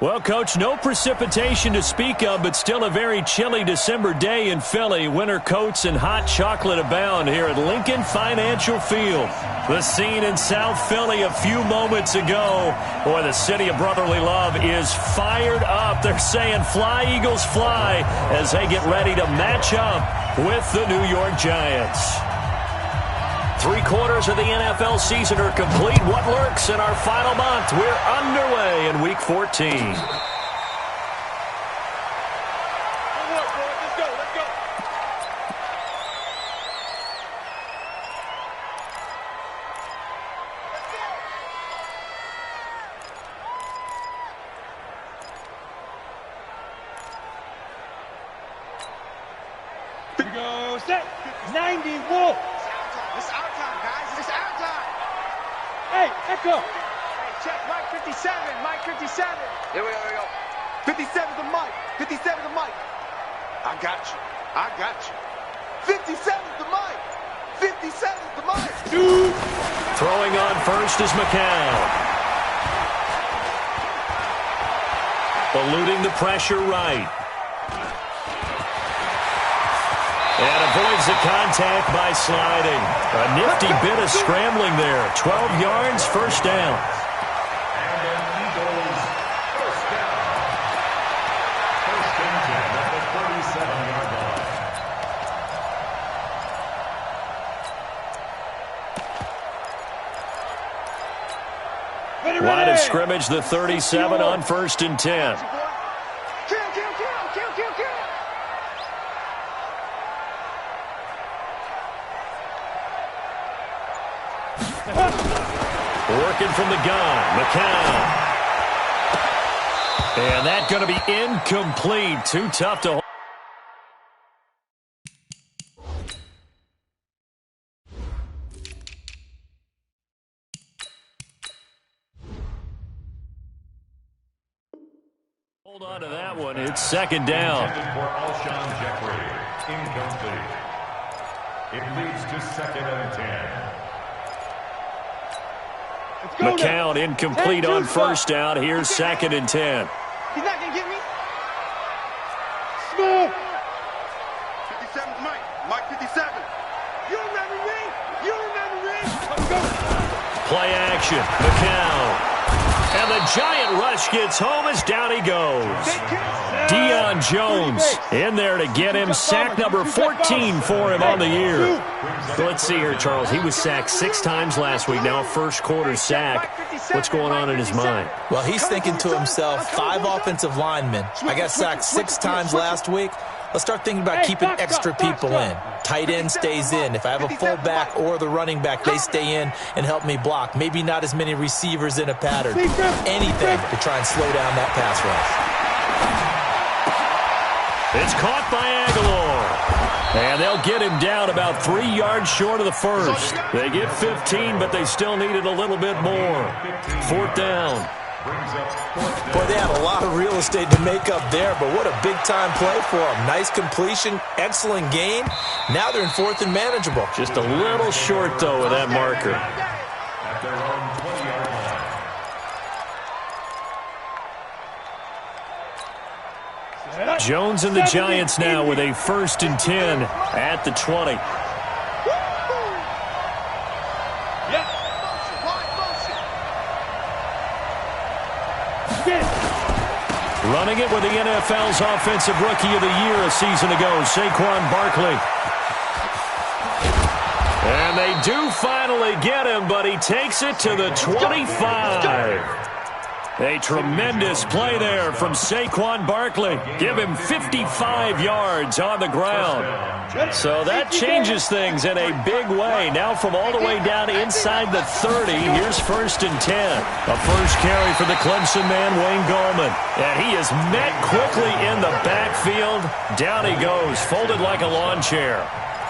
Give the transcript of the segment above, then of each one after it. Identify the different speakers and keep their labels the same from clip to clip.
Speaker 1: Well, Coach, no precipitation to speak of, but still a very chilly December day in Philly. Winter coats and hot chocolate abound here at Lincoln Financial Field. The scene in South Philly a few moments ago. Boy, the city of brotherly love is fired up. They're saying fly, Eagles, fly, as they get ready to match up with the New York Giants. 3/4 of the NFL season are complete. What lurks in our final month? We're underway in Week 14.
Speaker 2: Go set 90 Wolf.
Speaker 3: It's our time, guys. It's our time.
Speaker 2: Hey, Echo.
Speaker 3: Hey, check Mike 57. Mike 57. Here we go. 57's the mic. 57's the mic. I got you. I got you. 57's the mic. 57's the mic.
Speaker 2: Dude.
Speaker 1: Throwing on first is McCown. Eluding the pressure right. And avoids the contact by sliding. A nifty bit of scrambling there. 12 yards, first down.
Speaker 4: And an Eagles first down. First and 10 at the 37-yard line.
Speaker 1: Line of scrimmage, the 37 on first and 10. Working from the gun, McCown. And that's going to be incomplete. Too tough to hold. Hold on to that one. It's second down.
Speaker 4: For Alshon Jeffrey, incomplete. It leads to second and 10.
Speaker 1: McCown incomplete on first down. Here's second and 10.
Speaker 3: He's not going to get me.
Speaker 2: Smooth.
Speaker 3: 57's Mike. Mike 57. You remember me? You remember me?
Speaker 2: Let's go.
Speaker 1: Play action. McCown. And the giant rush gets home as down he goes. Deion Jones in there to get him. Sack number 14 for him on the year. So let's see here, Charles. He was sacked 6 times last week. Now a first-quarter sack. What's going on in his mind?
Speaker 5: Well, he's thinking to himself, 5 offensive linemen. I got sacked 6 times last week. Let's start thinking about keeping extra people in. Tight end stays in. If I have a fullback or the running back, they stay in and help me block. Maybe not as many receivers in a pattern. Anything to try and slow down that pass rush.
Speaker 1: It's caught by Aguilar. And they'll get him down about 3 yards short of the first. They get 15, but they still needed a little bit more. Fourth down.
Speaker 5: Boy, they had a lot of real estate to make up there, but what a big-time play for them. Nice completion, excellent gain. Now they're in fourth and manageable.
Speaker 1: Just a little short, though, of that marker.
Speaker 4: At their own 20-yard line.
Speaker 1: Jones and the Giants now with a first and 10 at the 20. Running it with the NFL's Offensive Rookie of the Year a season ago, Saquon Barkley. And they do finally get him, but he takes it to the 25. A tremendous play there from Saquon Barkley. Give him 55 yards on the ground. So that changes things in a big way. Now from all the way down inside the 30, here's first and 10. A first carry for the Clemson man, Wayne Gallman. And he is met quickly in the backfield. Down he goes, folded like a lawn chair.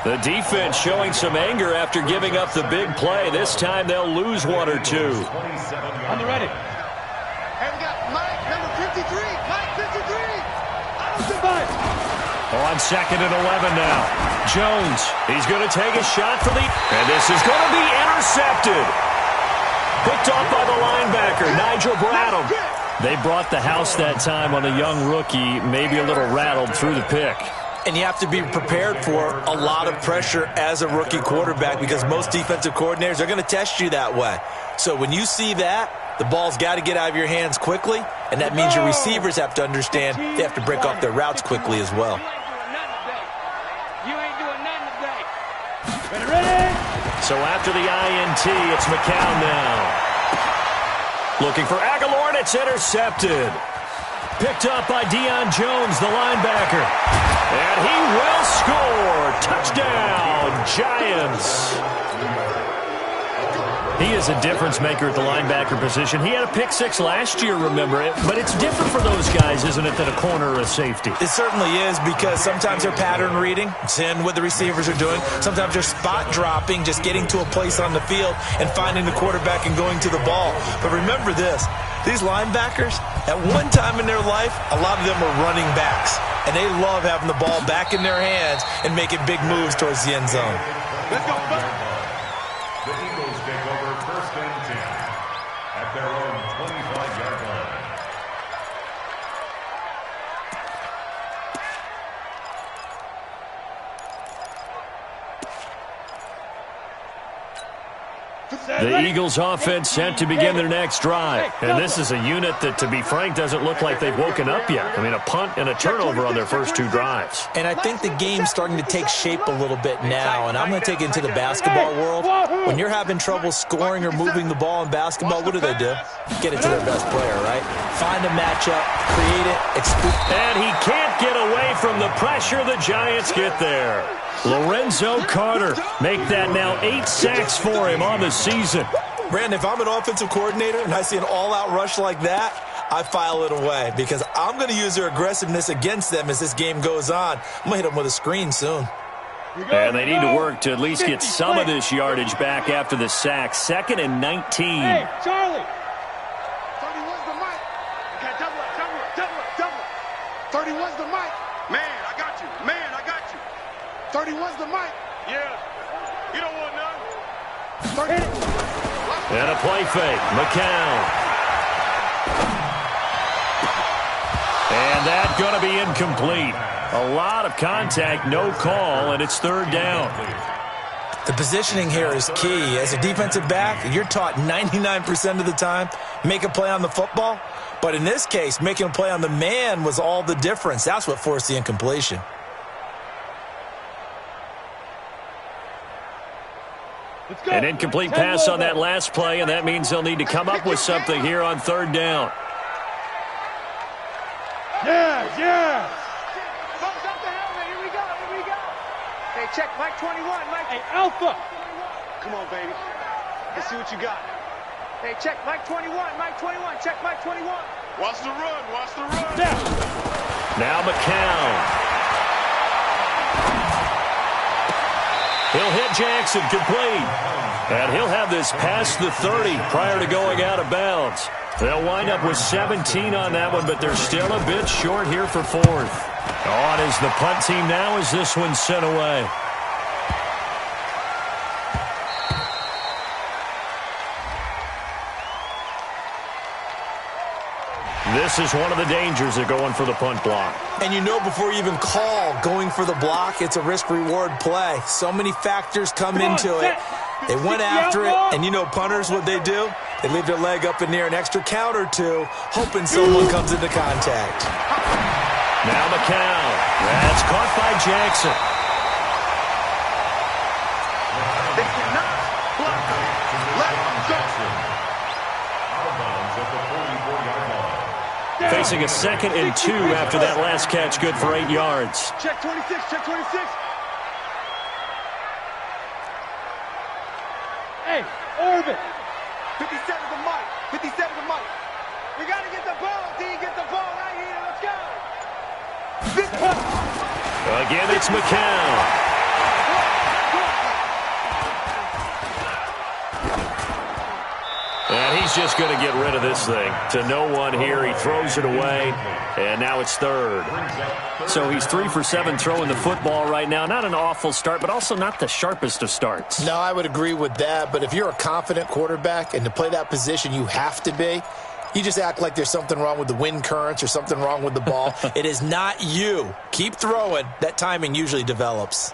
Speaker 1: The defense showing some anger after giving up the big play. This time they'll lose 1 or 2.
Speaker 2: On the ready.
Speaker 3: Hey, we got Mike, number 53. Mike 53.
Speaker 1: On second and 11 now. Jones, he's going to take a shot for the... And this is going to be intercepted. Picked off by the linebacker, Nigel Bradham. They brought the house that time on the young rookie, maybe a little rattled through the pick.
Speaker 5: And you have to be prepared for a lot of pressure as a rookie quarterback because most defensive coordinators are going to test you that way. So when you see that, the ball's got to get out of your hands quickly, and that means your receivers have to understand they have to break off their routes quickly as well.
Speaker 1: So after the INT, it's McCown now. Looking for Aguilar, and it's intercepted. Picked up by Deion Jones, the linebacker. And he will score. Touchdown, Giants. He is a difference maker at the linebacker position. He had a pick six last year, remember it. But it's different for those guys, isn't it, than a corner or a safety?
Speaker 5: It certainly is because sometimes they're pattern reading, seeing what the receivers are doing. Sometimes they're spot dropping, just getting to a place on the field and finding the quarterback and going to the ball. But remember this, these linebackers, at one time in their life, a lot of them were running backs. And they love having the ball back in their hands and making big moves towards the end zone.
Speaker 3: Let's go,
Speaker 4: The Eagles take over first and 10 at their own 25-yard line.
Speaker 1: The Eagles offense set to begin their next drive. And this is a unit that, to be frank, doesn't look like they've woken up yet. I mean, a punt and a turnover on their first two drives.
Speaker 5: And I think the game's starting to take shape a little bit now, and I'm going to take it into the basketball world. When you're having trouble scoring or moving the ball in basketball, what do? Get it to their best player, right? Find a matchup, create it,
Speaker 1: and he can't get away from the pressure. The Giants get there. Lorenzo Carter make that now 8 sacks for him on the season.
Speaker 5: Brandon, if I'm an offensive coordinator and I see an all-out rush like that, I file it away because I'm going to use their aggressiveness against them as this game goes on. I'm going to hit them with a screen soon.
Speaker 1: And they need to work to at least get some of this yardage back after the sack. 2nd and 19.
Speaker 2: Hey, Charlie.
Speaker 3: 31's the mic. Okay, double up. 31's the mic. Man, I got you. 31's the mic. Yeah. You don't want none. 30.
Speaker 1: And a play fake. McCown. And that's going to be incomplete. A lot of contact, no call, and it's 3rd down.
Speaker 5: The positioning here is key. As a defensive back, you're taught 99% of the time, make a play on the football. But in this case, making a play on the man was all the difference. That's what forced the incompletion.
Speaker 1: An incomplete pass on that last play, and that means they'll need to come up with something here on 3rd down.
Speaker 2: Yeah.
Speaker 3: Thumbs up the helmet. Here we go. Hey, check Mike 21.
Speaker 2: Hey, Alpha.
Speaker 3: Come on, baby. Let's see what you got. Hey, check Mike 21. Check Mike 21. Watch the run.
Speaker 2: Yeah.
Speaker 1: Now McCown. He'll hit Jackson, complete. And he'll have this past the 30 prior to going out of bounds. They'll wind up with 17 on that one, but they're still a bit short here for 4th. On is the punt team now as this one's sent away. This is one of the dangers of going for the punt block.
Speaker 5: And you know before you even call going for the block, it's a risk-reward play. So many factors come into it. They went after it, and you know punters, what they do? They leave their leg up in the air an extra count or two, hoping someone comes into contact.
Speaker 1: Now McCown. That's caught by Jackson.
Speaker 3: They cannot block. Let go.
Speaker 4: Out of bounds at the 44-yard line.
Speaker 1: Facing a 2nd and 2 after that last catch, good for 8 yards.
Speaker 3: Check 26.
Speaker 2: Hey, Orbit.
Speaker 3: 57 the mic. We got to get the ball, D. Get the ball right here. Let's go.
Speaker 1: Again, it's McCown. And he's just going to get rid of this thing. To no one here. He throws it away. And now it's 3rd. So he's 3 for 7 throwing the football right now. Not an awful start, but also not the sharpest of starts.
Speaker 5: No, I would agree with that. But if you're a confident quarterback and to play that position, you have to be. You just act like there's something wrong with the wind currents or something wrong with the ball. It is not you. Keep throwing. That timing usually develops.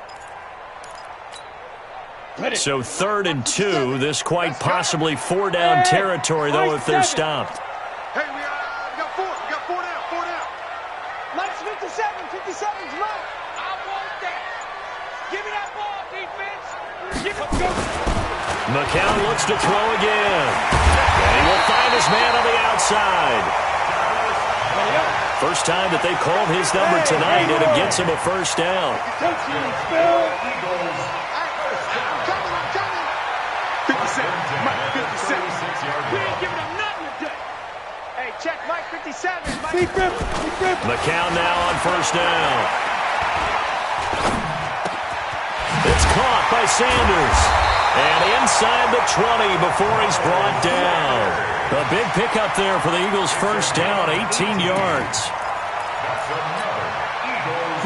Speaker 1: So 3rd and 2. This quite possibly 4-down territory, though, if they're stopped.
Speaker 3: Hey, we got 4. We got 4 down. 4 down.
Speaker 6: Mike's 57. 57's Mike. I want that. Give me that ball, defense. Give it to me.
Speaker 1: McCown looks to throw again. And he will find his man on the outside. First time that they called his number tonight, and it gets him a first down.
Speaker 6: Hey, check Mike 57.
Speaker 1: McCown now on first down. It's caught by Sanders. And inside the 20 before he's brought down. A big pickup there for the Eagles' first down, 18 yards.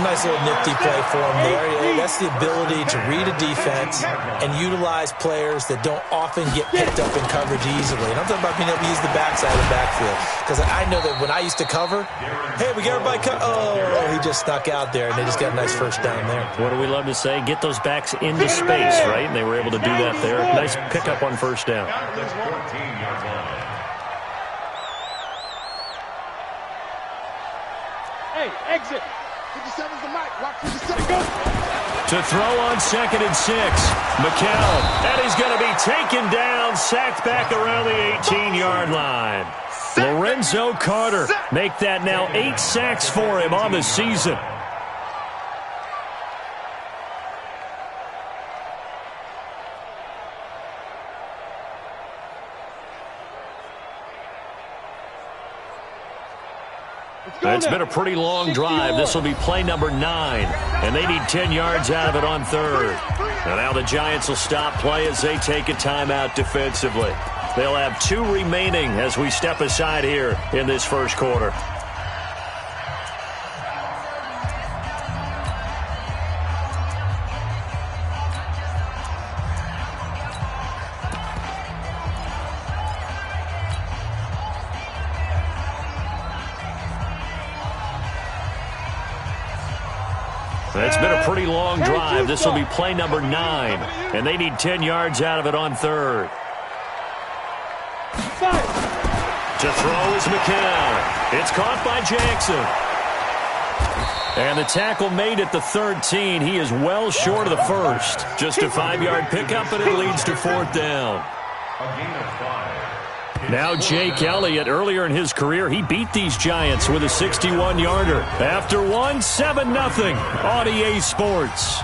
Speaker 5: Nice little nifty play for him there. That's the ability to read a defense and utilize players that don't often get picked up in coverage easily. And I'm talking about being able to use the backside of the backfield. Because I know that when I used to cover, hey, we got everybody he just snuck out there, and they just got a nice first down there.
Speaker 1: What do we love to say? Get those backs into space, right? And they were able to do that there. Nice pickup on first down.
Speaker 2: Hey, exit.
Speaker 3: 57's the mic. Watch 57. Go.
Speaker 1: To throw on 2nd and 6. McCown. And he's going to be taken down, sacked back around the 18-yard line. Lorenzo Carter make that now 8 sacks for him on the season. It's been a pretty long drive. This will be play number 9. And they need 10 yards out of it on 3rd. And now the Giants will stop play as they take a timeout defensively. They'll have 2 remaining as we step aside here in this first quarter. It's been a pretty long drive. This will be play number 9. And they need 10 yards out of it on 3rd. To throw is McCown. It's caught by Jackson. And the tackle made at the 13. He is well short of the first. Just a 5-yard pickup, and it leads to 4th down.
Speaker 4: A gain of 5.
Speaker 1: Now Jake Elliott, earlier in his career, he beat these Giants with a 61-yarder. After 1, 7-0 on EA Sports.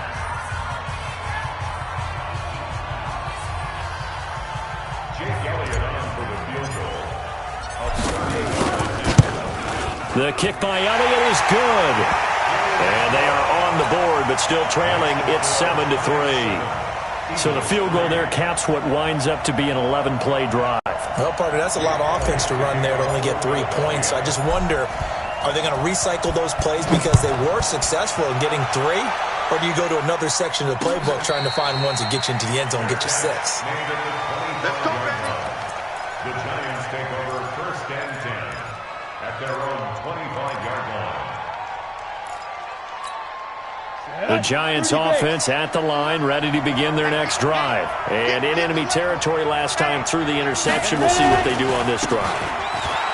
Speaker 4: Jake Elliott on for the field goal.
Speaker 1: The kick by Elliott is good. And they are on the board, but still trailing. It's 7-3. So the field goal there caps what winds up to be an 11-play drive.
Speaker 5: Well, partner, that's a lot of offense to run there to only get 3 points. So I just wonder, are they going to recycle those plays because they were successful in getting 3? Or do you go to another section of the playbook trying to find ones that get you into the end zone and get you 6?
Speaker 3: Let's go, baby.
Speaker 4: The Giants take over 1st and 10 at their own 25-yard line.
Speaker 1: The Giants offense at the line, ready to begin their next drive. And in enemy territory last time through the interception. We'll see what they do on this drive.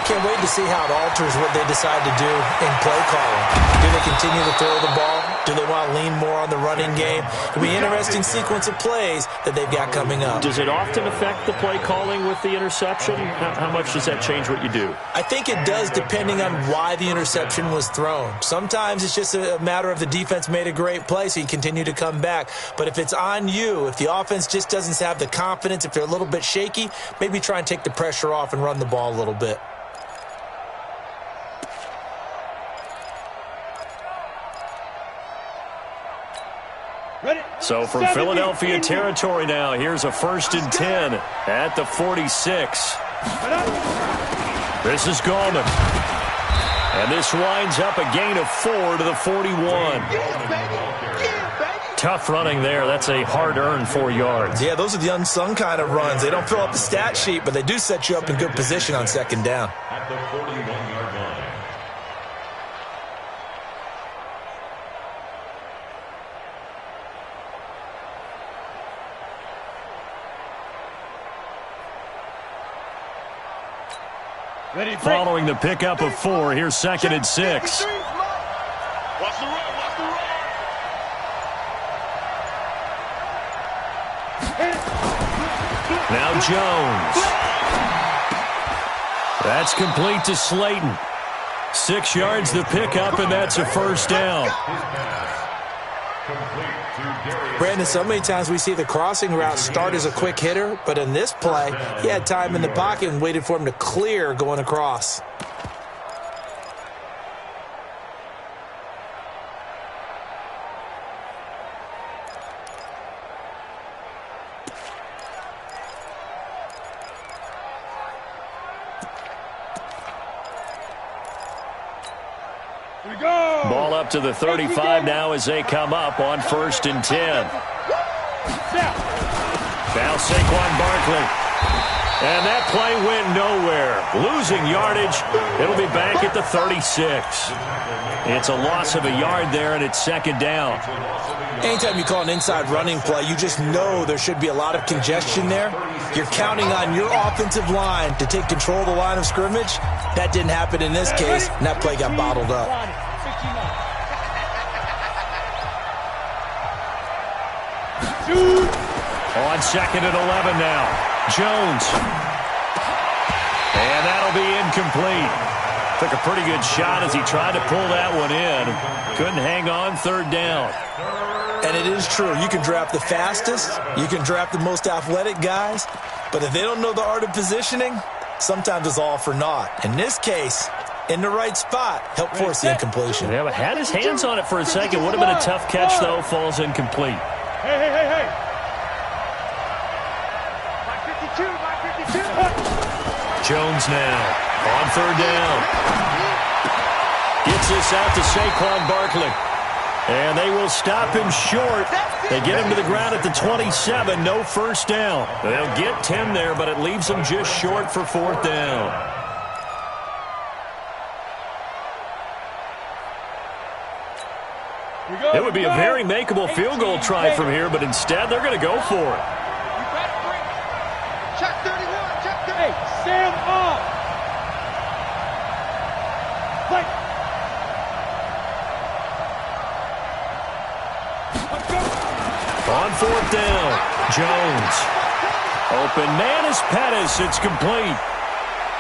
Speaker 5: Can't wait to see how it alters what they decide to do in play calling. Do they continue to throw the ball? Do they want to lean more on the running game? It'll be an interesting sequence of plays that they've got coming up.
Speaker 1: Does it often affect the play calling with the interception? How much does that change what you do?
Speaker 5: I think it does, depending on why the interception was thrown. Sometimes it's just a matter of the defense made a great play, so you continue to come back. But if it's on you, if the offense just doesn't have the confidence, if they're a little bit shaky, maybe try and take the pressure off and run the ball a little bit.
Speaker 1: So from Philadelphia territory now, here's a 1st and 10 at the 46. This is Gallman. And this winds up a gain of 4 to the 41. Tough running there. That's a hard-earned 4 yards.
Speaker 5: Yeah, those are the unsung kind of runs. They don't fill up the stat sheet, but they do set you up in good position on 2nd down.
Speaker 4: at the 41-yard line.
Speaker 1: Following the pickup of 4, here's 2nd and 6.
Speaker 3: Watch the run, watch the run.
Speaker 1: Now Jones. That's complete to Slayton. 6 yards the pickup, and that's a first down.
Speaker 5: Brandon, so many times we see the crossing route start as a quick hitter, but in this play, he had time in the pocket and waited for him to clear going across.
Speaker 1: Ball up to the 35 now as they come up on 1st and 10. Now Saquon Barkley. And that play went nowhere. Losing yardage. It'll be back at the 36. It's a loss of a yard there, and it's 2nd down.
Speaker 5: Anytime you call an inside running play, you just know there should be a lot of congestion there. You're counting on your offensive line to take control of the line of scrimmage. That didn't happen in this case, and that play got bottled up.
Speaker 1: On 2nd and 11 now. Jones. And that'll be incomplete. Took a pretty good shot as he tried to pull that one in. Couldn't hang on, 3rd down.
Speaker 5: And it is true. You can draft the fastest. You can draft the most athletic guys. But if they don't know the art of positioning, sometimes it's all for naught. In this case, in the right spot, helped force the incompletion.
Speaker 1: Yeah, but had his hands on it for a second. Would have been a tough catch, though. Falls incomplete.
Speaker 2: Hey.
Speaker 1: Jones now on 3rd down. Gets this out to Saquon Barkley. And they will stop him short. They get him to the ground at the 27. No first down. They'll get 10 there, but it leaves them just short for 4th down. It would be a very makeable field goal try from here, but instead they're going to go for it.
Speaker 3: Check 31, check 31.
Speaker 2: Hey, stand up. Like.
Speaker 1: On 4th down, Jones. Open man is Pettis. It's complete.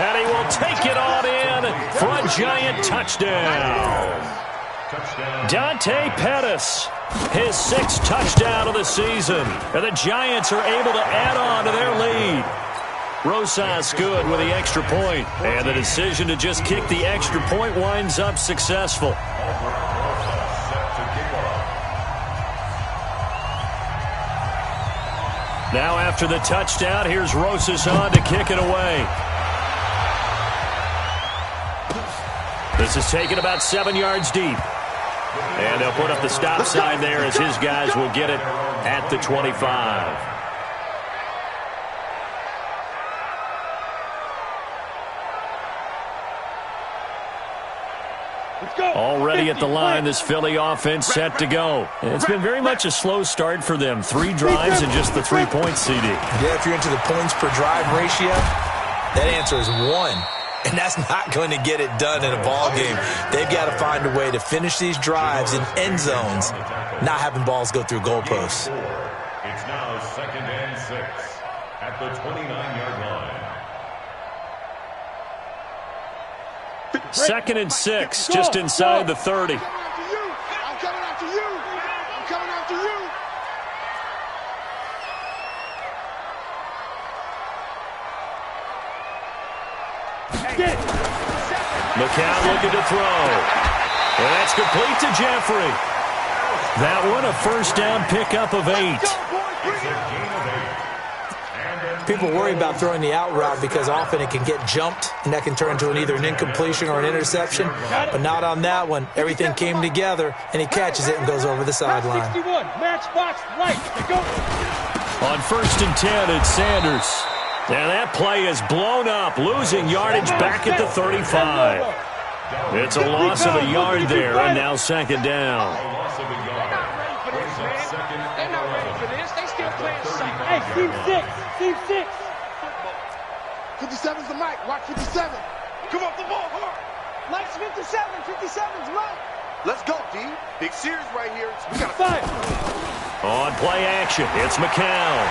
Speaker 1: And he will take it on in for a giant touchdown. Dante Pettis, his 6th touchdown of the season. And the Giants are able to add on to their lead. Rosas good with the extra point. And the decision to just kick the extra point winds up successful. Now after the touchdown, here's Rosas on to kick it away. This is taken about 7 yards deep. And they'll put up the stop sign there as his guys will get it at the 25. Already at the line, this Philly offense set to go. It's been very much a slow start for them. 3 drives and just the 3-point CD.
Speaker 5: Yeah, if you're into the points per drive ratio, that answer is 1. And that's not going to get it done in a ball game. They've got to find a way to finish these drives in end zones, not having balls go through goalposts.
Speaker 4: It's now 2nd and 6 at the 29-yard line.
Speaker 1: 2nd and 6, just inside the 30.
Speaker 3: I'm coming after you. I'm coming after you.
Speaker 1: McCown looking to throw. And that's complete to Jeffrey. That one a first down pickup of 8.
Speaker 5: People worry about throwing the out route because often it can get jumped, and that can turn into either an incompletion or an interception. But not on that one. Everything came together, and he catches it and goes over the sideline.
Speaker 2: 61, matchbox right. Go.
Speaker 1: On 1st and 10, it's Sanders. And that play is blown up, losing yardage back at the 35. It's a loss of a yard there, and now second down.
Speaker 6: They're not ready for this. They still playing second.
Speaker 2: Hey, Steve 6. Steve 6.
Speaker 3: 57's the mic. Watch 57. Come off the ball hard.
Speaker 6: Mike's 57. 57's Mike.
Speaker 3: Let's go, D. Big series right here. We got to
Speaker 2: Five.
Speaker 1: On play action, it's McCown.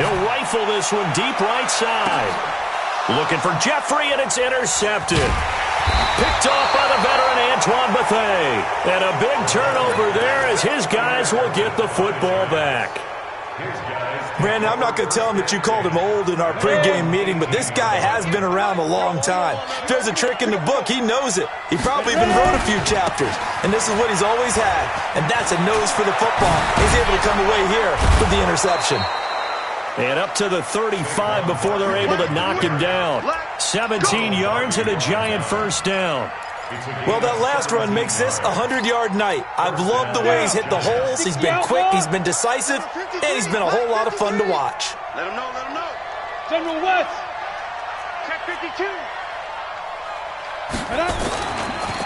Speaker 1: He'll rifle this one deep right side. Looking for Jeffrey, and it's intercepted. Picked off by the veteran Antoine Bethea. And a big turnover there as his guys will get the football back.
Speaker 5: Brandon, I'm not going to tell him that you called him old in our pregame meeting, but this guy has been around a long time. If there's a trick in the book, he knows it. He probably even wrote a few chapters, and this is what he's always had, and that's a nose for the football. He's able to come away here with the interception.
Speaker 1: And up to the 35 before they're able to knock him down. 17 yards and a giant first down.
Speaker 5: Well, that last run makes this a 100-yard night. I've loved the way he's hit the holes. He's been quick, he's been decisive, and he's been a whole lot of fun to watch.
Speaker 3: Let him know, let him know.
Speaker 2: General West.
Speaker 6: Check 52.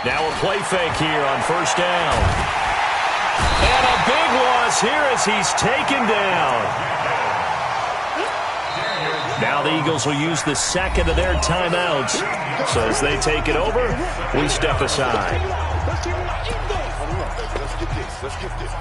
Speaker 1: Now a play fake here on first down. And a big loss here as he's taken down. Now the Eagles will use the second of their timeouts. So as they take it over, we step aside.
Speaker 3: Let's get this. Let's get this.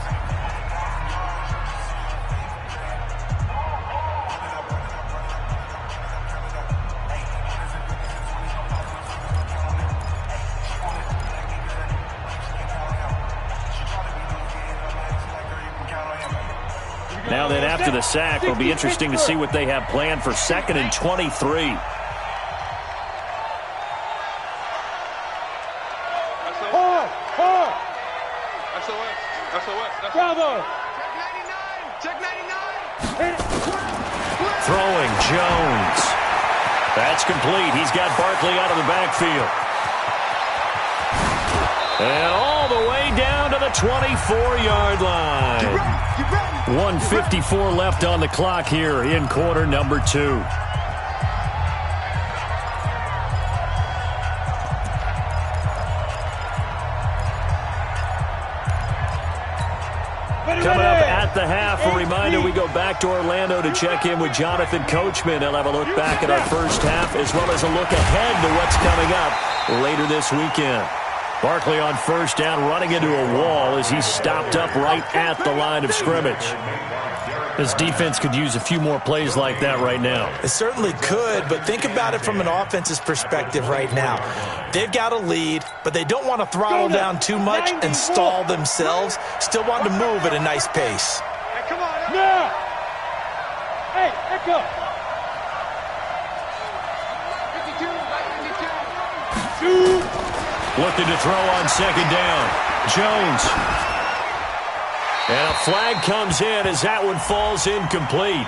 Speaker 1: Now then, after the sack, it'll be interesting to see what they have planned for 2nd and 23.
Speaker 2: Hard.
Speaker 3: SOS.
Speaker 2: Bravo.
Speaker 3: Check 99.
Speaker 1: Throwing Jones. That's complete. He's got Barkley out of the backfield. And all the way down to the 24-yard line. 1:54 left on the clock here in quarter number 2. Coming up at the half, a reminder we go back to Orlando to check in with Jonathan Coachman. He'll have a look back at our first half as well as a look ahead to what's coming up later this weekend. Barkley on first down, running into a wall as he's stopped up right at the line of scrimmage. This defense could use a few more plays like that right now.
Speaker 5: It certainly could, but think about it from an offense's perspective right now. They've got a lead, but they don't want to throttle down too much and stall themselves. Still want to move at a nice pace.
Speaker 6: Hey, come on.
Speaker 2: Now. Hey, echo.
Speaker 6: 52, 52.
Speaker 1: Looking to throw on second down. Jones. And a flag comes in as that one falls incomplete.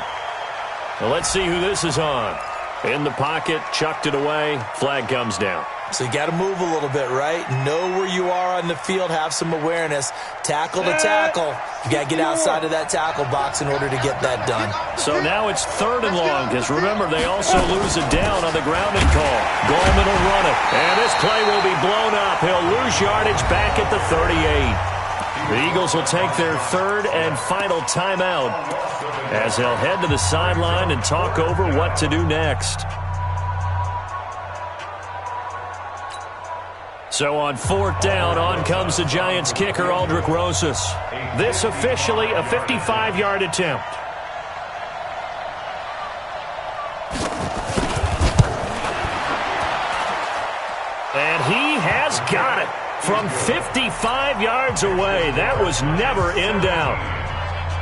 Speaker 1: Well, let's see who this is on. In the pocket, chucked it away. Flag comes down.
Speaker 5: So you got to move a little bit, right? Know where you are on the field, have some awareness. Tackle to tackle. You got to get outside of that tackle box in order to get that done.
Speaker 1: So now it's 3rd and long, because remember, they also lose a down on the grounding call. Goldman will run it, and this play will be blown up. He'll lose yardage back at the 38. The Eagles will take their 3rd and final timeout as they'll head to the sideline and talk over what to do next. So on 4th down, on comes the Giants kicker, Aldrick Rosas. This officially a 55-yard attempt. And he has got it from 55 yards away. That was never in doubt.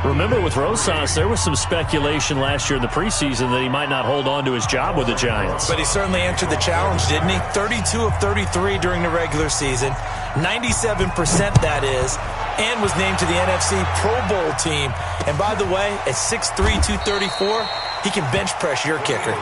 Speaker 1: Remember, with Rosas, there was some speculation last year in the preseason that he might not hold on to his job with the Giants.
Speaker 5: But he certainly answered the challenge, didn't he? 32 of 33 during the regular season, 97% that is, and was named to the NFC Pro Bowl team. And by the way, at 6'3", 234, he can bench press your kicker.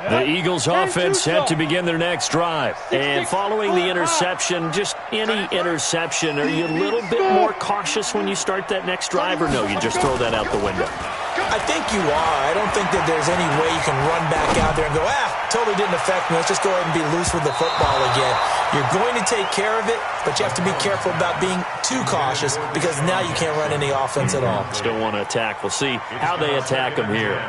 Speaker 1: The Eagles offense set to begin their next drive. And following the interception, just any interception, are you a little bit more cautious when you start that next drive, or no, you just throw that out the window?
Speaker 5: I think you are. I don't think that there's any way you can run back out there and go, totally didn't affect me. Let's just go ahead and be loose with the football again. You're going to take care of it, but you have to be careful about being too cautious because now you can't run any offense at all.
Speaker 1: Still want to attack. We'll see how they attack them here.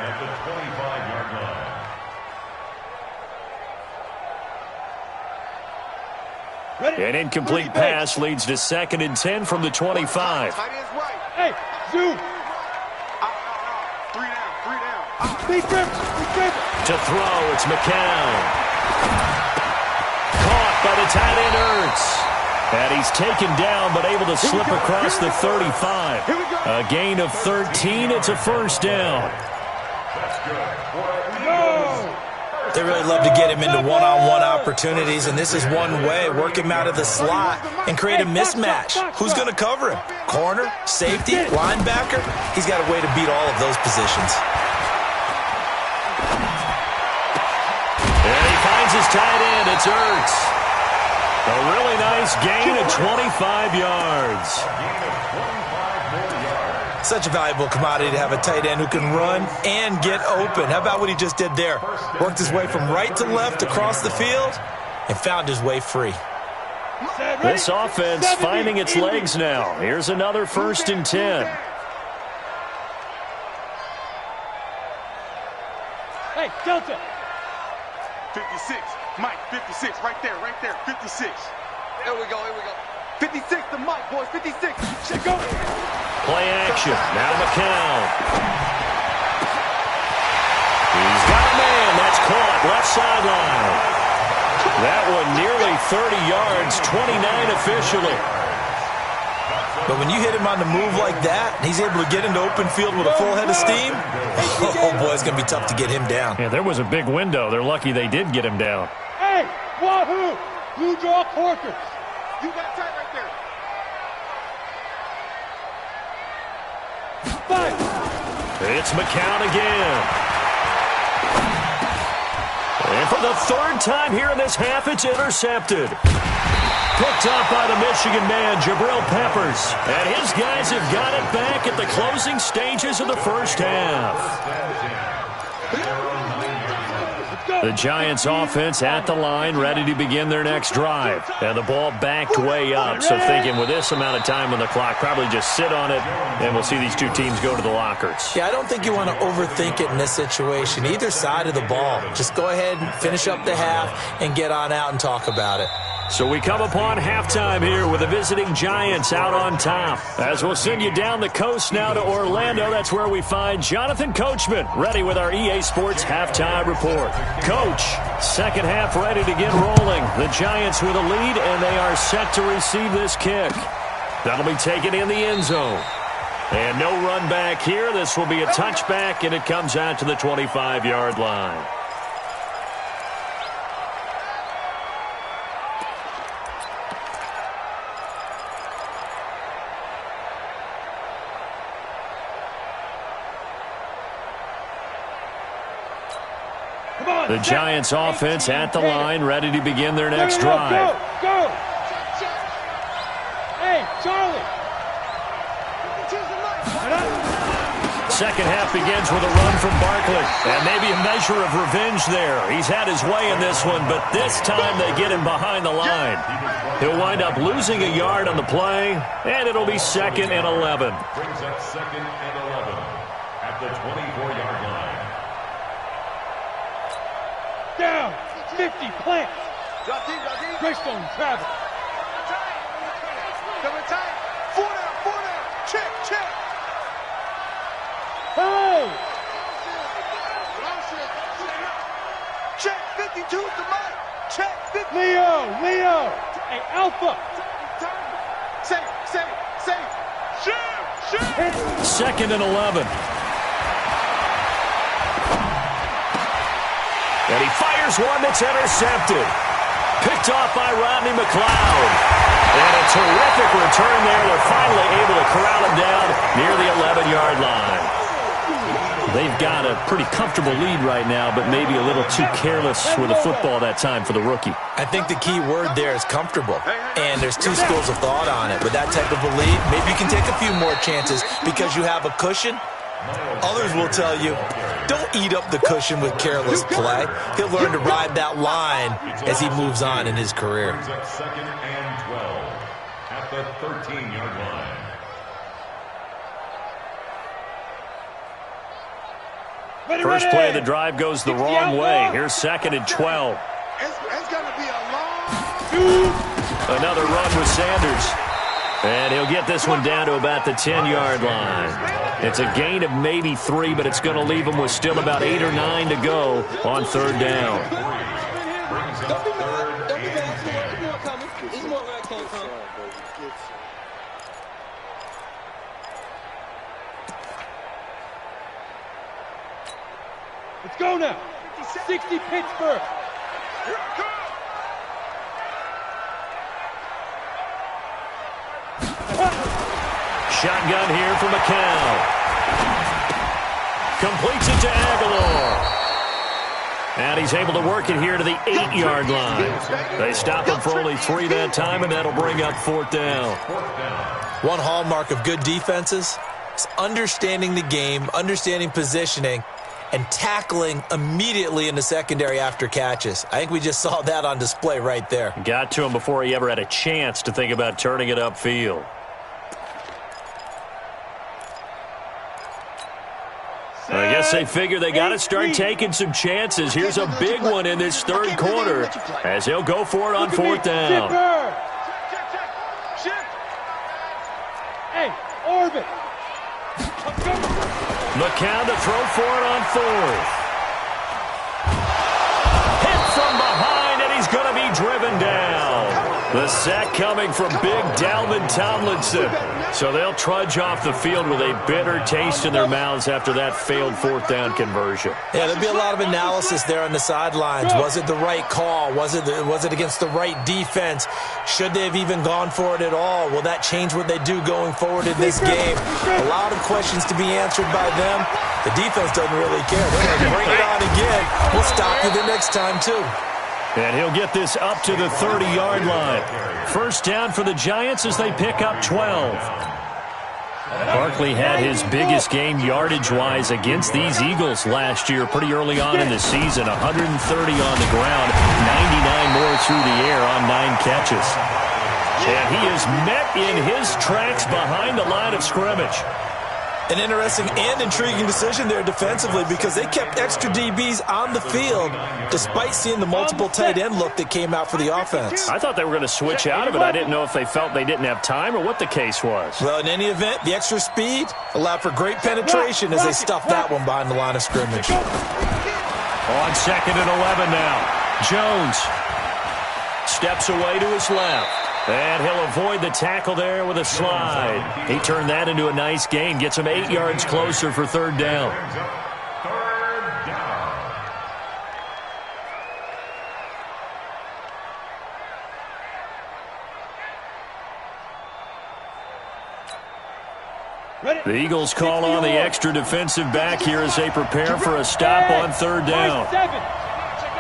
Speaker 1: An incomplete pass leads to 2nd and 10 from the 25.
Speaker 2: Hey, zoom.
Speaker 1: To throw, it's McCown. Caught by the tight end Ertz. And he's taken down but able to slip across the 35. A gain of 13. It's a first down.
Speaker 5: They really love to get him into one-on-one opportunities, and this is one way. Work him out of the slot and create a mismatch. Who's going to cover him? Corner, safety, linebacker? He's got a way to beat all of those positions.
Speaker 1: And he finds his tight end. It's Ertz. A really nice gain of 25 yards.
Speaker 5: Such a valuable commodity to have a tight end who can run and get open. How about what he just did there? Worked his way from right to left across the field and found his way free.
Speaker 1: This offense finding its legs now. Here's another 1st and 10.
Speaker 2: Hey, Delta.
Speaker 3: 56. Mike, 56. Right there, 56. Here we go. 56 to Mike, boys. 56. Check go.
Speaker 1: Play action. Now McCown. He's got a man. That's caught. Left sideline. That one nearly 30 yards. 29 officially.
Speaker 5: But when you hit him on the move like that, and he's able to get into open field with a full head of steam, oh boy, it's going to be tough to get him down.
Speaker 1: Yeah, there was a big window. They're lucky they did get him down.
Speaker 2: Hey, wahoo! Blue draw quarters.
Speaker 3: You got tight right there.
Speaker 2: 5.
Speaker 1: It's McCown again. And for the 3rd time here in this half, it's intercepted. Picked up by the Michigan man, Jabril Peppers. And his guys have got it back at the closing stages of the first half. The Giants offense at the line, ready to begin their next drive. And the ball backed way up, so thinking with this amount of time on the clock, probably just sit on it, and we'll see these two teams go to the lockers.
Speaker 5: Yeah, I don't think you want to overthink it in this situation. Either side of the ball. Just go ahead and finish up the half and get on out and talk about it.
Speaker 1: So we come upon halftime here with the visiting Giants out on top. As we'll send you down the coast now to Orlando, that's where we find Jonathan Coachman, ready with our EA Sports halftime report. Coach, second half ready to get rolling. The Giants with a lead, and they are set to receive this kick. That'll be taken in the end zone. And no run back here. This will be a touchback, and it comes out to the 25-yard line. The Giants offense at the line, ready to begin their next drive.
Speaker 2: Go! Hey, Charlie!
Speaker 1: Second half begins with a run from Barkley. And maybe a measure of revenge there. He's had his way in this one, but this time they get him behind the line. He'll wind up losing a yard on the play, and it'll be 2nd and 11.
Speaker 4: Brings up 2nd and 11 at the 24-yard line.
Speaker 2: Down! 50 plants! Greystone travel!
Speaker 3: Double tight! 4 down! Check!
Speaker 2: Hey!
Speaker 3: Check! 52 to Mike! Check! 50!
Speaker 2: Leo! Hey, Alpha!
Speaker 3: Safe! Shoot!
Speaker 1: 2nd and 11. And he fires one that's intercepted. Picked off by Rodney McLeod. And a terrific return there. They're finally able to corral him down near the 11-yard line. They've got a pretty comfortable lead right now, but maybe a little too careless with the football that time for the rookie.
Speaker 5: I think the key word there is comfortable, and there's two schools of thought on it. With that type of a lead, maybe you can take a few more chances because you have a cushion. Others will tell you, don't eat up the cushion with careless play. He'll learn to ride that line as he moves on in his career.
Speaker 4: Second and 12 at the 13-yard line.
Speaker 1: First play of the drive goes the wrong way. Here's second and 12.
Speaker 3: It's going to be a long...
Speaker 1: Another run with Sanders. And he'll get this one down to about the 10-yard line. It's a gain of maybe 3, but it's going to leave him with still about 8 or 9 to go on third down.
Speaker 2: Let's go now. 60 Pittsburgh.
Speaker 1: Shotgun here for McCown. Completes it to Aguilar. And he's able to work it here to the 8-yard line. They stop him for only 3 that time, and that'll bring up fourth down.
Speaker 5: One hallmark of good defenses is understanding the game, understanding positioning, and tackling immediately in the secondary after catches. I think we just saw that on display right there.
Speaker 1: Got to him before he ever had a chance to think about turning it upfield. I guess they figure they got to start taking some chances. Here's a big one in this third quarter as he'll go for it on fourth down.
Speaker 2: Hey, Orbit.
Speaker 1: McCown to throw for it on fourth. Hit from behind, and he's going to be driven down. The sack coming from big Dalvin Tomlinson. So they'll trudge off the field with a bitter taste in their mouths after that failed fourth down conversion.
Speaker 5: Yeah, there'll be a lot of analysis there on the sidelines. Was it the right call? Was it against the right defense? Should they have even gone for it at all? Will that change what they do going forward in this game? A lot of questions to be answered by them. The defense doesn't really care. They're going to bring it on again. We'll stop you the next time, too.
Speaker 1: And he'll get this up to the 30-yard line. First down for the Giants as they pick up 12. Barkley had his biggest game yardage-wise against these Eagles last year pretty early on in the season. 130 on the ground, 99 more through the air on 9 catches. And he is met in his tracks behind the line of scrimmage.
Speaker 5: An interesting and intriguing decision there defensively because they kept extra DBs on the field despite seeing the multiple tight end look that came out for the offense.
Speaker 1: I thought they were going to switch out of it. I didn't know if they felt they didn't have time or what the case was.
Speaker 5: Well, in any event, the extra speed allowed for great penetration as they stuffed that one behind the line of scrimmage.
Speaker 1: On second and 11 now. Jones steps away to his left. And he'll avoid the tackle there with a slide. He turned that into a nice gain. Gets him 8 yards closer for third down. The Eagles call on the extra defensive back here as they prepare for a stop on third down.
Speaker 2: 7.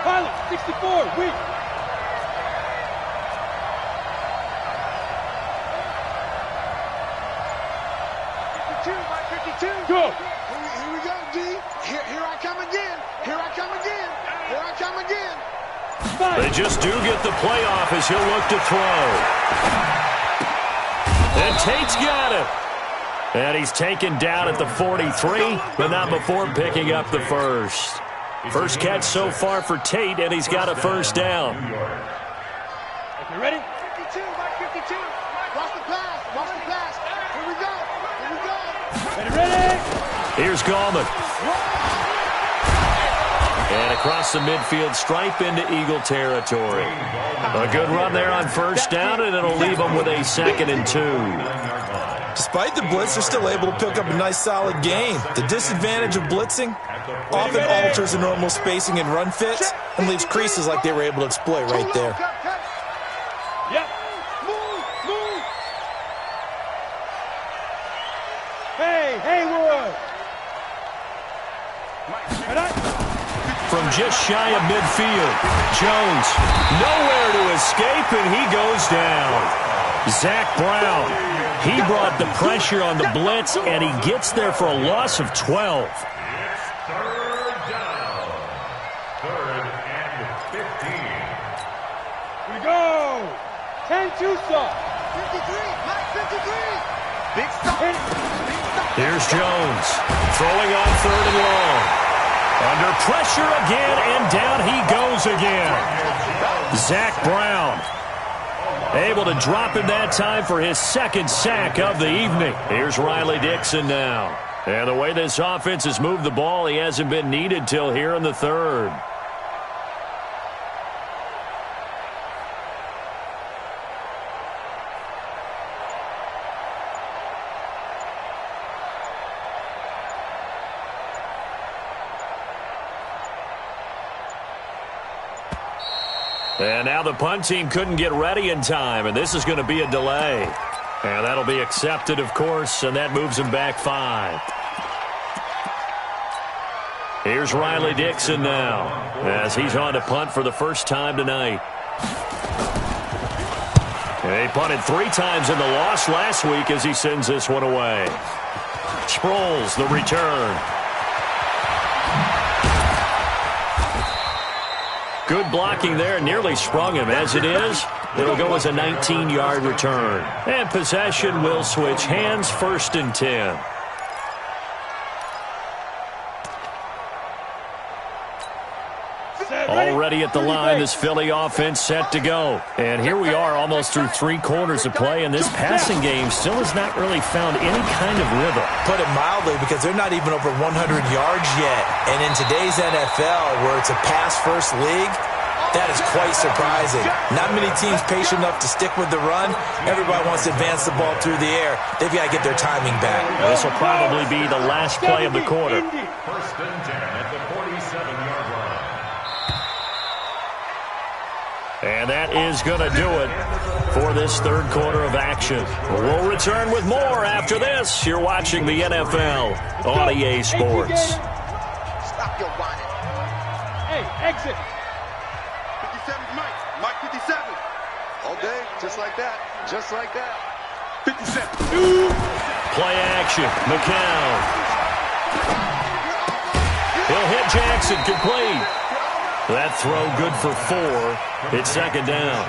Speaker 2: Pilot, 64, weak. Go.
Speaker 3: Here we go, D. Here I come again. Here I come again. Here I come again.
Speaker 1: They just do get the playoff as he'll look to throw. And Tate's got it. And he's taken down at the 43, but not before picking up the first. First catch so far for Tate, and he's got a first down.
Speaker 2: Okay, ready?
Speaker 3: 52, Mike 52. Watch the pass. Watch the pass. Here we go. Here we go.
Speaker 2: Ready?
Speaker 1: Here's Gallman. And across the midfield stripe into Eagle territory. A good run there on first down, and it'll leave them with a 2nd and 2.
Speaker 5: Despite the blitz, they're still able to pick up a nice solid gain. The disadvantage of blitzing often alters the normal spacing and run fits and leaves creases like they were able to exploit right there.
Speaker 2: Yep. Move. Hey, Haywood.
Speaker 1: from just shy of midfield. Jones, nowhere to escape, and he goes down. Zach Brown, he brought the pressure on the blitz, and he gets there for a loss of 12.
Speaker 4: It's third down. 3rd and 15.
Speaker 2: We go. 10-2 stop.
Speaker 3: 53, Mike 53. Big stop.
Speaker 1: Here's Jones, throwing on 3rd and long. Under pressure again, and down he goes again. Zach Brown able to drop him that time for his 2nd sack of the evening. Here's Riley Dixon now. And the way this offense has moved the ball, he hasn't been needed till here in the 3rd. And now the punt team couldn't get ready in time, and this is going to be a delay. And that'll be accepted, of course, and that moves him back 5. Here's Riley Dixon now, as he's on to punt for the first time tonight. He punted 3 times in the loss last week as he sends this one away. Sproles, the return. Good blocking there, nearly sprung him. As it is, it'll go as a 19-yard return. And possession will switch hands, 1st and 10. Already at the line, this Philly offense set to go. And here we are almost through 3 quarters of play, and this passing game still has not really found any kind of rhythm.
Speaker 5: Put it mildly, because they're not even over 100 yards yet. And in today's NFL, where it's a pass-first league, that is quite surprising. Not many teams patient enough to stick with the run. Everybody wants to advance the ball through the air. They've got to get their timing back.
Speaker 1: This will probably be the last play of the quarter.
Speaker 4: 1st and 10 at the 47-yard line.
Speaker 1: And that is going to do it for this 3rd quarter of action. We'll return with more after this. You're watching the NFL on EA Sports.
Speaker 3: Stop your whining.
Speaker 2: Hey, exit.
Speaker 3: 57's Mike. Mike 57. All day, just like that. Just like that. 57.
Speaker 1: Play action. McCown. He'll hit Jackson, complete. That throw good for 4. It's 2nd down.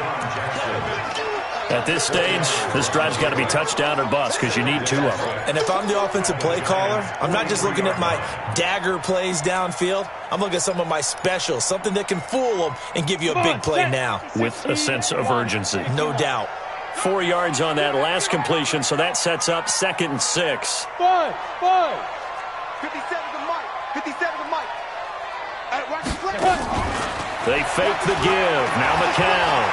Speaker 1: At this stage, this drive's got to be touchdown or bust because you need 2 of them.
Speaker 5: And if I'm the offensive play caller, I'm not just looking at my dagger plays downfield. I'm looking at some of my specials, something that can fool them and give you a big play now.
Speaker 1: With a sense of urgency.
Speaker 5: No doubt.
Speaker 1: 4 yards on that last completion, so that sets up 2nd and 6.
Speaker 2: 5.
Speaker 3: 57 to Mike. 57 to Mike. Watch the play.
Speaker 1: They fake the give. Now McCown.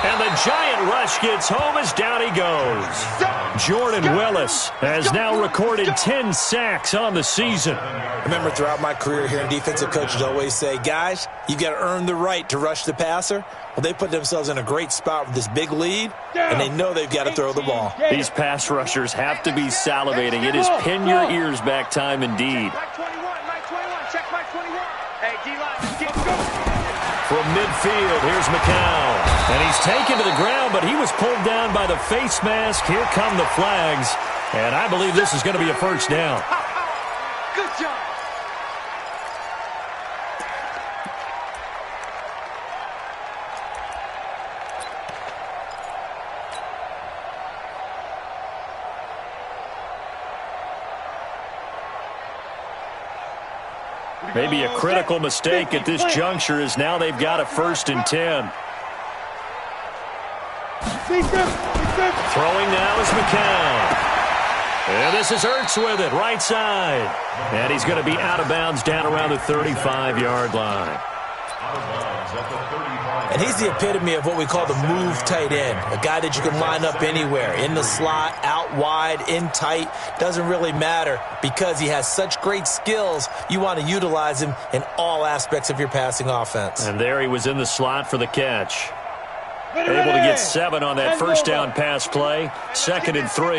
Speaker 1: And the giant rush gets home as down he goes. Jordan Willis has now recorded 10 sacks on the season.
Speaker 5: I remember throughout my career hearing defensive coaches always say, guys, you got to earn the right to rush the passer. Well, they put themselves in a great spot with this big lead, and they know they've got to throw the ball.
Speaker 1: These pass rushers have to be salivating. It is pin your ears back time indeed.
Speaker 6: Mike 21, Mike 21, check Mike 21. Hey, D-line, just keep going.
Speaker 1: From midfield, here's McCown. And he's taken to the ground, but he was pulled down by the face mask. Here come the flags. And I believe this is going to be a 1st down.
Speaker 3: Good job.
Speaker 1: Maybe a critical mistake at this juncture is now they've got a 1st and 10. Throwing now is McCown. And this is Ertz with it, right side. And he's going to be out of bounds down around the 35-yard line.
Speaker 5: And he's the epitome of what we call the move tight end, a guy that you can line up anywhere, in the slot, out wide, in tight, doesn't really matter because he has such great skills. You want to utilize him in all aspects of your passing offense.
Speaker 1: And there he was in the slot for the catch. Able to get 7 on that 1st down pass play, 2nd and 3.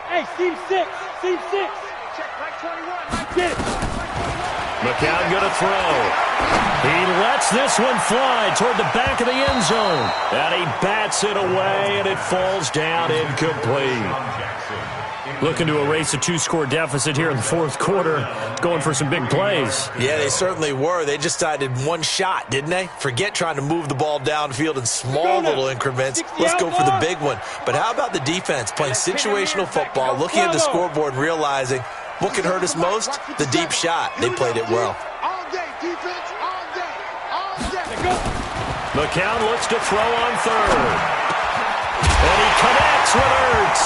Speaker 2: Hey, team 6. Team 6.
Speaker 3: Check, Mike 21.
Speaker 2: Get it.
Speaker 1: McCown going to throw. He lets this one fly toward the back of the end zone. And he bats it away, and it falls down incomplete. Looking to erase a 2-score deficit here in the fourth quarter. Going for some big plays.
Speaker 5: Yeah, they certainly were. They just decided one shot, didn't they? Forget trying to move the ball downfield in small little increments. Let's go for the big one. But how about the defense playing situational football, looking at the scoreboard and realizing what can hurt us most? The deep shot. They played it well.
Speaker 3: All day, defense, all day, all day.
Speaker 1: McCown looks to throw on third. And he connects with Ertz.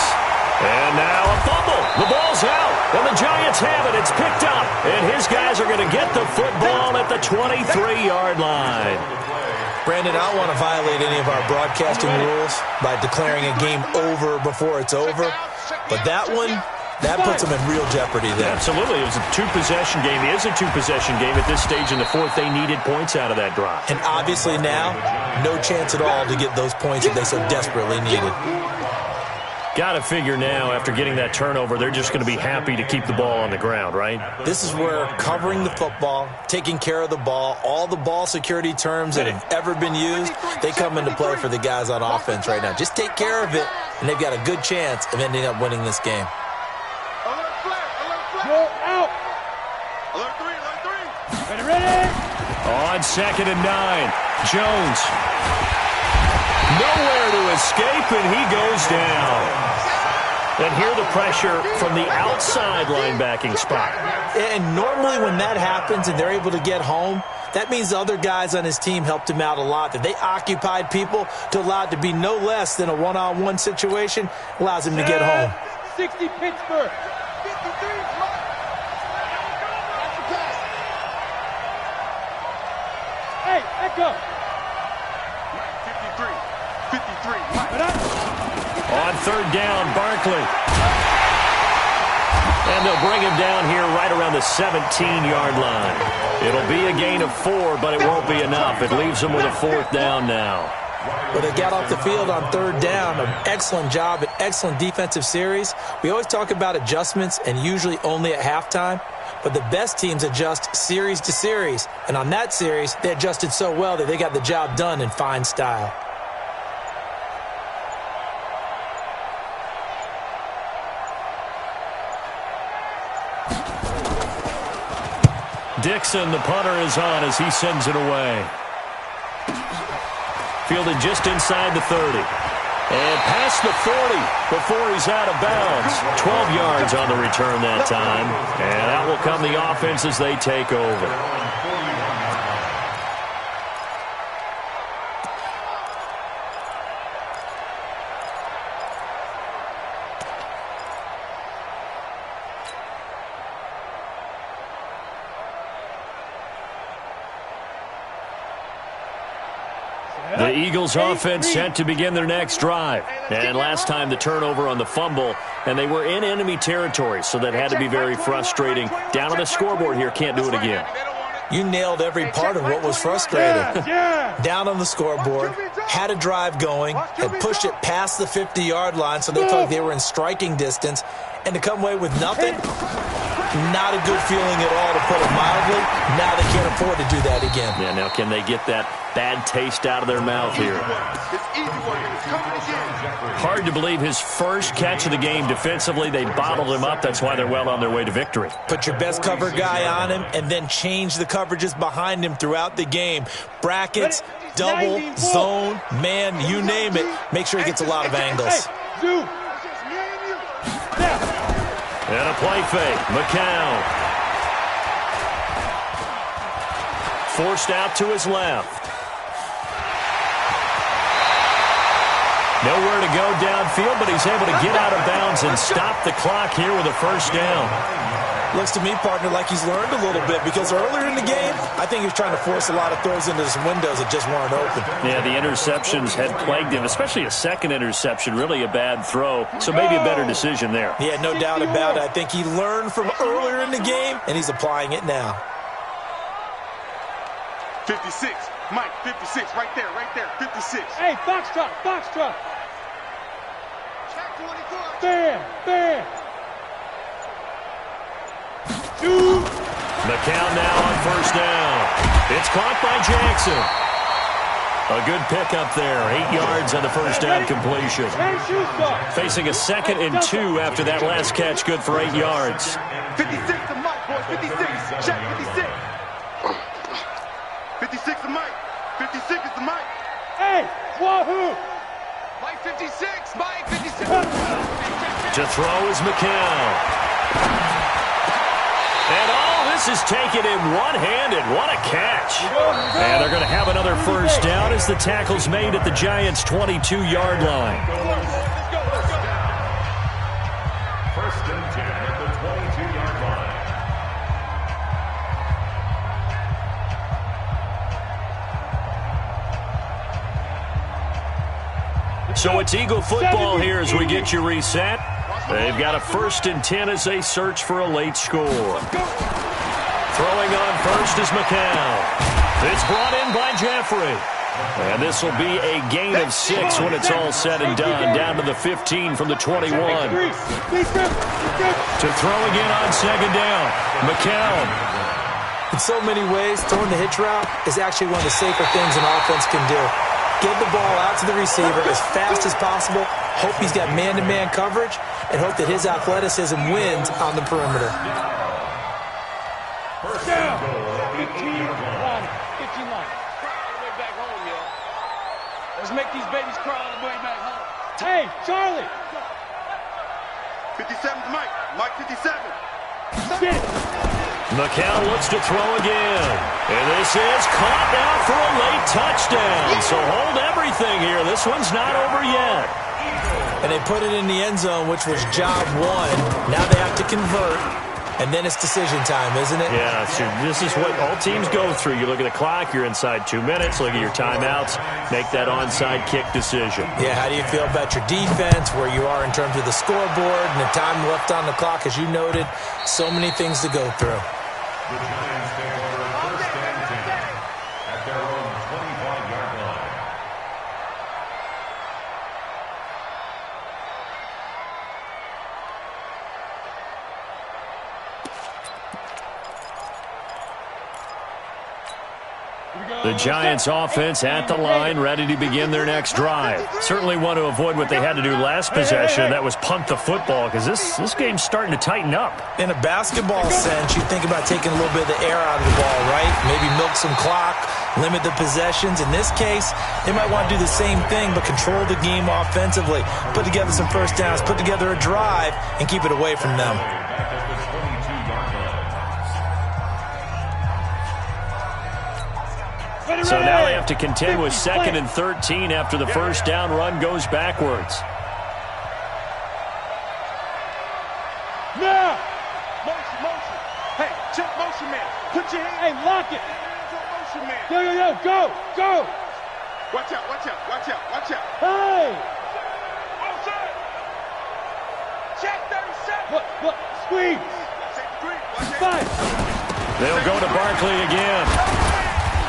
Speaker 1: And now a fumble. The ball's out. And the Giants have it. It's picked up. And his guys are going to get the football at the 23-yard line.
Speaker 5: Brandon, I don't want to violate any of our broadcasting rules by declaring a game over before it's over. But that one, that puts them in real jeopardy there.
Speaker 1: Absolutely. It was a two-possession game. It is a two-possession game at this stage in the fourth. They needed points out of that drive.
Speaker 5: And obviously now, no chance at all to get those points that they so desperately needed.
Speaker 1: Got to figure now, after getting that turnover, they're just going to be happy to keep the ball on the ground, right?
Speaker 5: This is where covering the football, taking care of the ball, all the ball security terms that have ever been used, they come into play for the guys on offense right now. Just take care of it, and they've got a good chance of ending up winning this game.
Speaker 3: Alert flag, alert flag.
Speaker 2: Go out.
Speaker 3: Alert 3, alert 3.
Speaker 2: Ready.
Speaker 1: On 2nd and 9, Jones. Nowhere to escape, and he goes down. And here the pressure from the outside linebacking spot.
Speaker 5: And normally when that happens and they're able to get home, that means the other guys on his team helped him out a lot. That they occupied people to allow it to be no less than a one-on-one situation, allows him to get home.
Speaker 2: 60 Pittsburgh.
Speaker 3: 53, Mike. That's the pass.
Speaker 2: Hey, echo.
Speaker 3: Mike, 53, Mike.
Speaker 2: Get up.
Speaker 1: On 3rd down, Barkley. And they'll bring him down here right around the 17-yard line. It'll be a gain of 4, but it won't be enough. It leaves them with a 4th down now.
Speaker 5: Well, they got off the field on 3rd down. An excellent job, an excellent defensive series. We always talk about adjustments and usually only at halftime. But the best teams adjust series to series. And on that series, they adjusted so well that they got the job done in fine style.
Speaker 1: Dixon, the punter, is on as he sends it away. Fielded just inside the 30. And past the 40 before he's out of bounds. 12 yards on the return that time. And out will come the offense as they take over. The Eagles offense set to begin their next drive. And last time the turnover on the fumble, and they were in enemy territory, so that had to be very frustrating. Down on the scoreboard here, can't do it again.
Speaker 5: You nailed every part of what was frustrating. Down on the scoreboard, had a drive going, had pushed it past the 50-yard line so they felt like they were in striking distance, and to come away with nothing, not a good feeling at all, to put it mildly. Now they can't afford to do that again.
Speaker 1: Yeah, now can they get that bad taste out of their mouth here? Hard to believe his first catch of the game defensively. They bottled him up. That's why they're well on their way to victory.
Speaker 5: Put your best cover guy on him and then change the coverages behind him throughout the game. Brackets, double, zone, man, you name it. Make sure he gets a lot of angles.
Speaker 1: And a play fake. McCown. Forced out to his left. Nowhere to go downfield, but he's able to get out of bounds and stop the clock here with a first down.
Speaker 5: Looks to me, partner, like he's learned a little bit, because earlier in the game, I think he was trying to force a lot of throws into some windows that just weren't open.
Speaker 1: Yeah, the interceptions had plagued him, especially a second interception, really a bad throw, so maybe a better decision there.
Speaker 5: Yeah, no doubt about it. I think he learned from earlier in the game, and he's applying it now.
Speaker 3: 56, Mike, 56, right there, 56.
Speaker 2: Hey, Foxtrot, Foxtrot. Bam, bam.
Speaker 1: McCown now on first down. It's caught by Jackson. A good pickup there. 8 yards on the first down completion. Facing a 2nd and 2 after that last catch. Good for 8 yards.
Speaker 3: 56 to Mike, boys. 56. Check 56. 56 to Mike. 56 is the Mike.
Speaker 2: Hey, Wahoo!
Speaker 6: Mike 56. Mike 56.
Speaker 1: To throw is McCown. And all this is taken in one-handed. What a catch. And they're going to have another first down as the tackle's made at the Giants' 22-yard line.
Speaker 4: First and 10 at the 22-yard line.
Speaker 1: So it's Eagle football here as we get you reset. They've got a 1st and 10 as they search for a late score. Throwing on first is McCown. It's brought in by Jeffrey. And this will be a gain of 6 when it's all said and done. Down to the 15 from the 21. To throw again on 2nd down. McCown.
Speaker 5: In so many ways, throwing the hitch route is actually one of the safer things an offense can do. Get the ball out to the receiver as fast as possible, hope he's got man-to-man coverage, and hope that his athleticism wins on the perimeter.
Speaker 4: First down. 15 line.
Speaker 6: 15 line. Cry all the way back home, yo. Let's make these babies cry all the way back home.
Speaker 2: Hey, Charlie!
Speaker 3: 57 to Mike. Mike 57.
Speaker 2: Get it!
Speaker 1: McCown looks to throw again. And this is caught now for a late touchdown. So hold everything here. This one's not over yet.
Speaker 5: And they put it in the end zone, which was job 1. Now they have to convert. And then it's decision time, isn't it?
Speaker 1: Yeah, so this is what all teams go through. You look at the clock, you're inside 2 minutes, look at your timeouts, make that onside kick decision.
Speaker 5: Yeah, how do you feel about your defense, where you are in terms of the scoreboard, and the time left on the clock, as you noted, so many things to go through.
Speaker 4: The Giants take over 1st and 10 at their own 25-yard line.
Speaker 1: The Giants offense at the line, ready to begin their next drive. Certainly want to avoid what they had to do last possession. That was punt the football, because this game's starting to tighten up.
Speaker 5: In a basketball sense, you think about taking a little bit of the air out of the ball, right? Maybe milk some clock, limit the possessions. In this case, they might want to do the same thing, but control the game offensively. Put together some first downs, put together a drive, and keep it away from them.
Speaker 1: So now they have to contend with 2nd and 13 after the first down run goes backwards.
Speaker 2: Now!
Speaker 3: Motion, motion. Hey, check motion man. Put your hands.
Speaker 2: Hey, lock it!
Speaker 3: On motion man.
Speaker 2: Yo, go!
Speaker 3: Watch out, watch out, watch out, watch out.
Speaker 2: Hey!
Speaker 6: Outside. Check 37.
Speaker 2: Look, squeeze!
Speaker 3: Check 3. Watch out.
Speaker 2: 5!
Speaker 1: They'll go to Barkley again.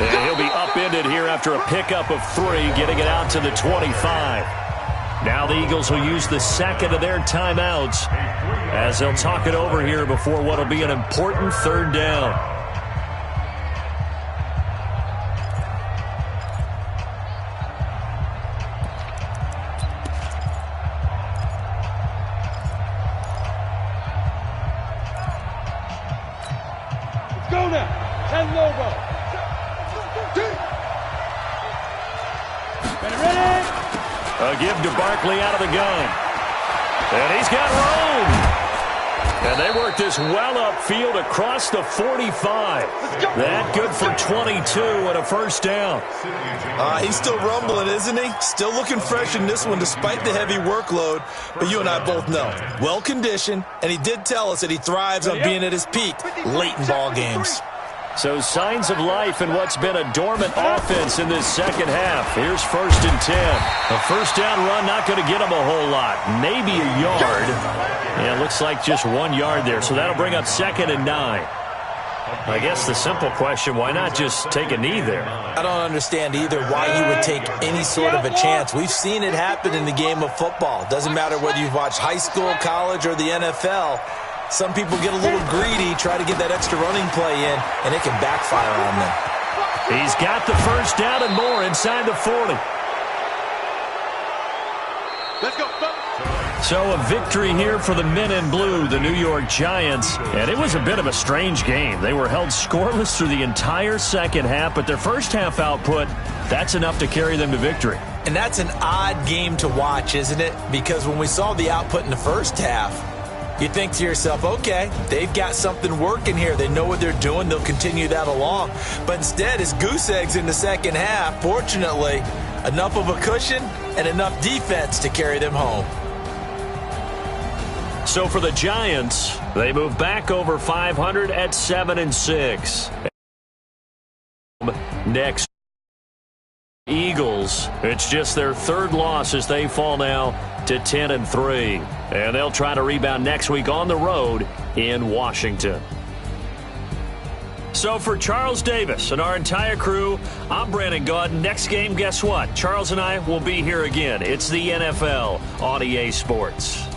Speaker 1: And he'll be upended here after a pickup of 3, getting it out to the 25. Now the Eagles will use the 2nd of their timeouts as they'll talk it over here before what will be an important 3rd down.
Speaker 2: Let's go now! 10 logo! Ready?
Speaker 1: A give to Barkley out of the gun. And he's got room. And they work this well upfield across the 45. That good for 22 and a first down.
Speaker 5: He's still rumbling, isn't he? Still looking fresh in this one despite the heavy workload. But you and I both know, well-conditioned, and he did tell us that he thrives on being at his peak late in ball games.
Speaker 1: So signs of life in what's been a dormant offense in this second half. Here's 1st and 10. A first down run not going to get him a whole lot. Maybe a yard. Yeah, it looks like just 1 yard there. So that'll bring up 2nd and 9. I guess the simple question, why not just take a knee there?
Speaker 5: I don't understand either why he would take any sort of a chance. We've seen it happen in the game of football. Doesn't matter whether you've watched high school, college, or the NFL. Some people get a little greedy, try to get that extra running play in, and it can backfire on them.
Speaker 1: He's got the first down and more inside the 40.
Speaker 3: Let's go, fellas.
Speaker 1: So a victory here for the men in blue, the New York Giants. And it was a bit of a strange game. They were held scoreless through the entire second half, but their first half output, that's enough to carry them to victory.
Speaker 5: And that's an odd game to watch, isn't it? Because when we saw the output in the first half, you think to yourself, okay, they've got something working here. They know what they're doing. They'll continue that along. But instead, it's goose eggs in the second half. Fortunately, enough of a cushion and enough defense to carry them home.
Speaker 1: So for the Giants, they move back over 500 at 7-6. Next, Eagles. It's just their third loss as they fall now to 10-3. And they'll try to rebound next week on the road in Washington. So for Charles Davis and our entire crew, I'm Brandon Gaudin. Next game, guess what? Charles and I will be here again. It's the NFL on EA Sports.